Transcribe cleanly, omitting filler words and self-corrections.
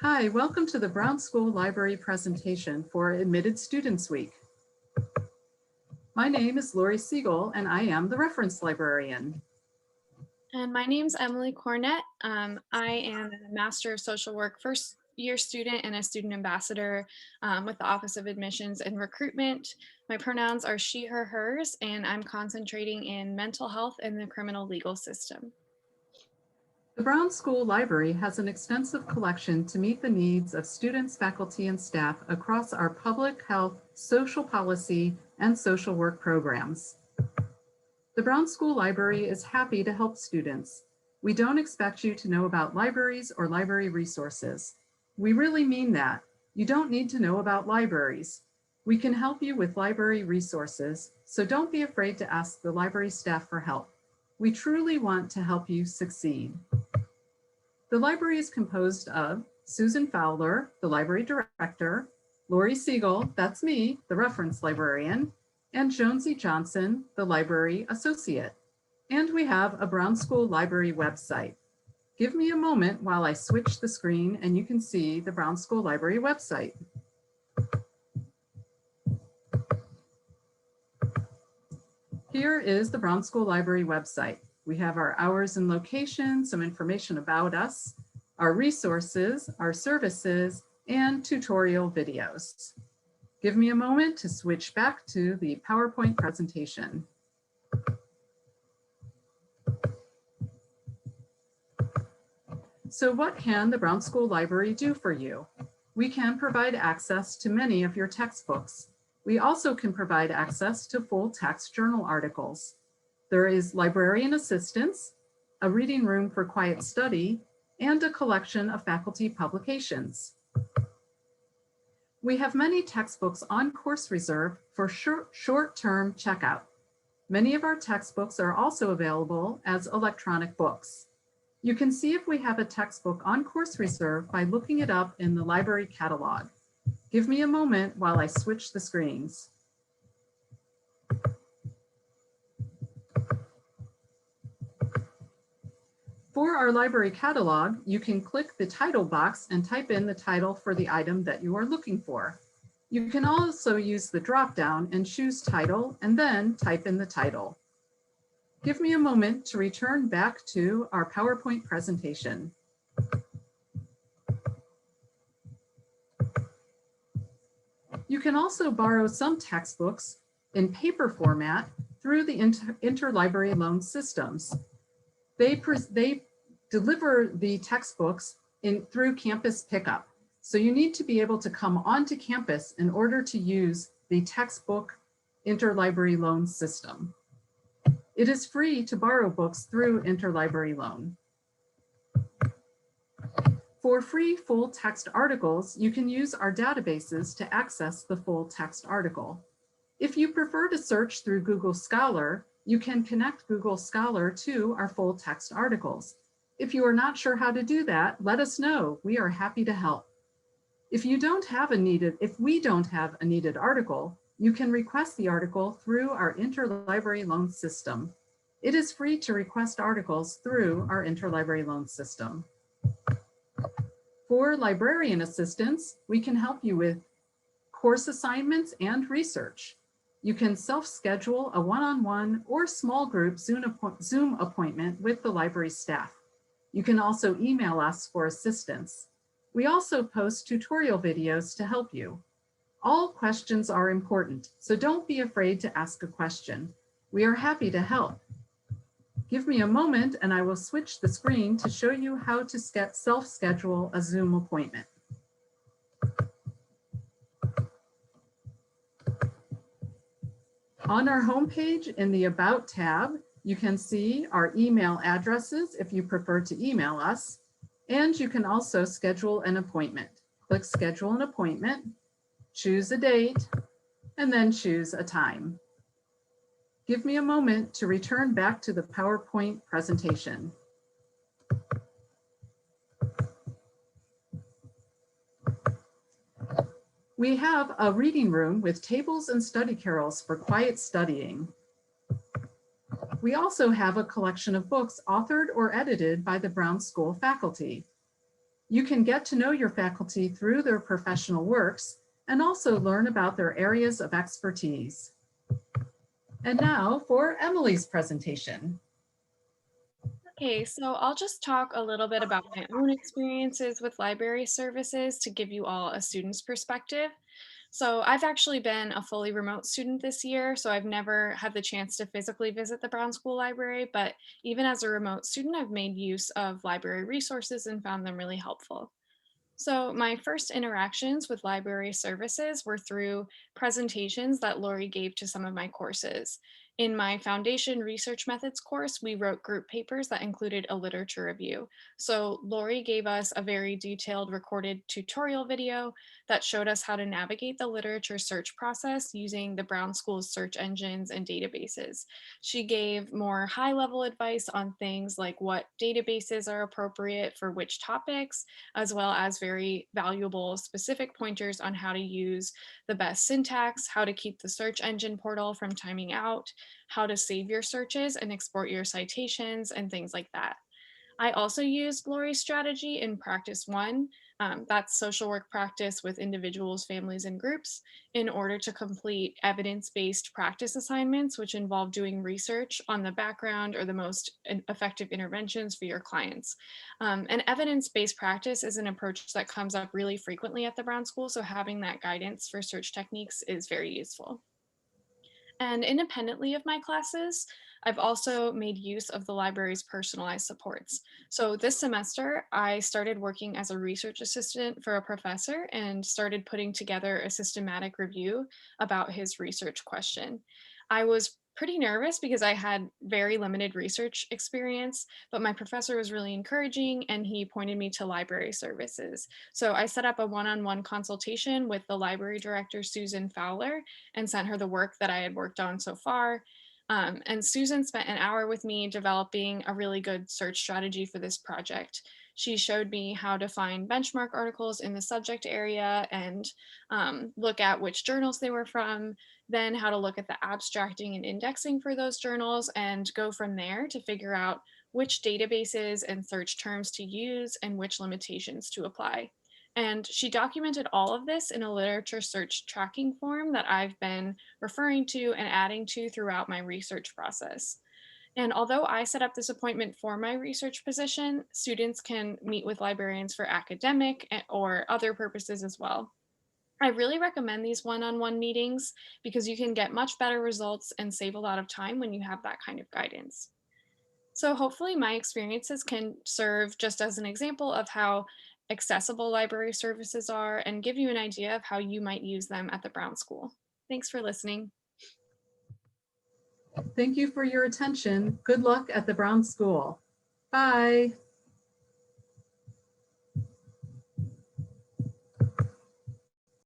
Hi, welcome to the Brown School Library presentation for Admitted Students Week. My name is Lori Siegel and I am the reference librarian. And my name's Emily Cornett. I am a Master of Social Work first year student and a Student Ambassador with the Office of Admissions and Recruitment. My pronouns are she, her, hers, and I'm concentrating in mental health and the criminal legal system. The Brown School Library has an extensive collection to meet the needs of students, faculty, and staff across our public health, social policy, and social work programs. The Brown School Library is happy to help students. We don't expect you to know about libraries or library resources. We really mean that. You don't need to know about libraries. We can help you with library resources, so don't be afraid to ask the library staff for help. We truly want to help you succeed. The library is composed of Susan Fowler, the library director, Lori Siegel, that's me, the reference librarian, and Jonesy Johnson, the library associate. And we have a Brown School Library website. Give me a moment while I switch the screen and you can see the Brown School Library website. Here is the Brown School Library website. We have our hours and location, some information about us, our resources, our services, and tutorial videos. Give me a moment to switch back to the PowerPoint presentation. So what can the Brown School Library do for you? We can provide access to many of your textbooks. We also can provide access to full text journal articles. There is Librarian Assistance, a reading room for quiet study, and a collection of faculty publications. We have many textbooks on course reserve for short-term checkout. Many of our textbooks are also available as electronic books. You can see if we have a textbook on course reserve by looking it up in the library catalog. Give me a moment while I switch the screens. For our library catalog, you can click the title box and type in the title for the item that you are looking for. You can also use the drop-down and choose title and then type in the title. Give me a moment to return back to our PowerPoint presentation. You can also borrow some textbooks in paper format through the interlibrary loan systems. They deliver the textbooks through campus pickup. So you need to be able to come onto campus in order to use the textbook interlibrary loan system. It is free to borrow books through interlibrary loan. For free full text articles, you can use our databases to access the full text article. If you prefer to search through Google Scholar, you can connect Google Scholar to our full text articles. If you are not sure how to do that, let us know. We are happy to help. If we don't have a needed article, you can request the article through our interlibrary loan system. It is free to request articles through our interlibrary loan system. For librarian assistance, we can help you with course assignments and research. You can self-schedule a one-on-one or small group Zoom appointment with the library staff. You can also email us for assistance. We also post tutorial videos to help you. All questions are important, so don't be afraid to ask a question. We are happy to help. Give me a moment and I will switch the screen to show you how to self-schedule a Zoom appointment. On our homepage in the About tab, you can see our email addresses if you prefer to email us, and you can also schedule an appointment. Click Schedule an Appointment, choose a date, and then choose a time. Give me a moment to return back to the PowerPoint presentation. We have a reading room with tables and study carrels for quiet studying. We also have a collection of books authored or edited by the Brown School faculty. You can get to know your faculty through their professional works and also learn about their areas of expertise. And now for Emily's presentation. Okay, so I'll just talk a little bit about my own experiences with library services to give you all a student's perspective. So I've actually been a fully remote student this year, so I've never had the chance to physically visit the Brown School Library, but even as a remote student, I've made use of library resources and found them really helpful. So my first interactions with library services were through presentations that Lori gave to some of my courses. In my foundation research methods course, we wrote group papers that included a literature review. So Lori gave us a very detailed recorded tutorial video that showed us how to navigate the literature search process using the Brown School's search engines and databases. She gave more high level advice on things like what databases are appropriate for which topics, as well as very valuable specific pointers on how to use the best syntax, how to keep the search engine portal from timing out, how to save your searches and export your citations, and things like that. I also used Lori's strategy in practice one, that's social work practice with individuals, families, and groups, in order to complete evidence-based practice assignments, which involve doing research on the background or the most effective interventions for your clients. And evidence-based practice is an approach that comes up really frequently at the Brown School, so having that guidance for search techniques is very useful. And independently of my classes, I've also made use of the library's personalized supports. So this semester, I started working as a research assistant for a professor and started putting together a systematic review about his research question. I was pretty nervous because I had very limited research experience, but my professor was really encouraging and he pointed me to library services. So I set up a one-on-one consultation with the library director, Susan Fowler, and sent her the work that I had worked on so far. And Susan spent an hour with me developing a really good search strategy for this project. She showed me how to find benchmark articles in the subject area and look at which journals they were from, then how to look at the abstracting and indexing for those journals, and go from there to figure out which databases and search terms to use and which limitations to apply. And she documented all of this in a literature search tracking form that I've been referring to and adding to throughout my research process. And although I set up this appointment for my research position, students can meet with librarians for academic or other purposes as well. I really recommend these one-on-one meetings because you can get much better results and save a lot of time when you have that kind of guidance. So hopefully my experiences can serve just as an example of how accessible library services are and give you an idea of how you might use them at the Brown School. Thanks for listening. Thank you for your attention. Good luck at the Brown School. Bye.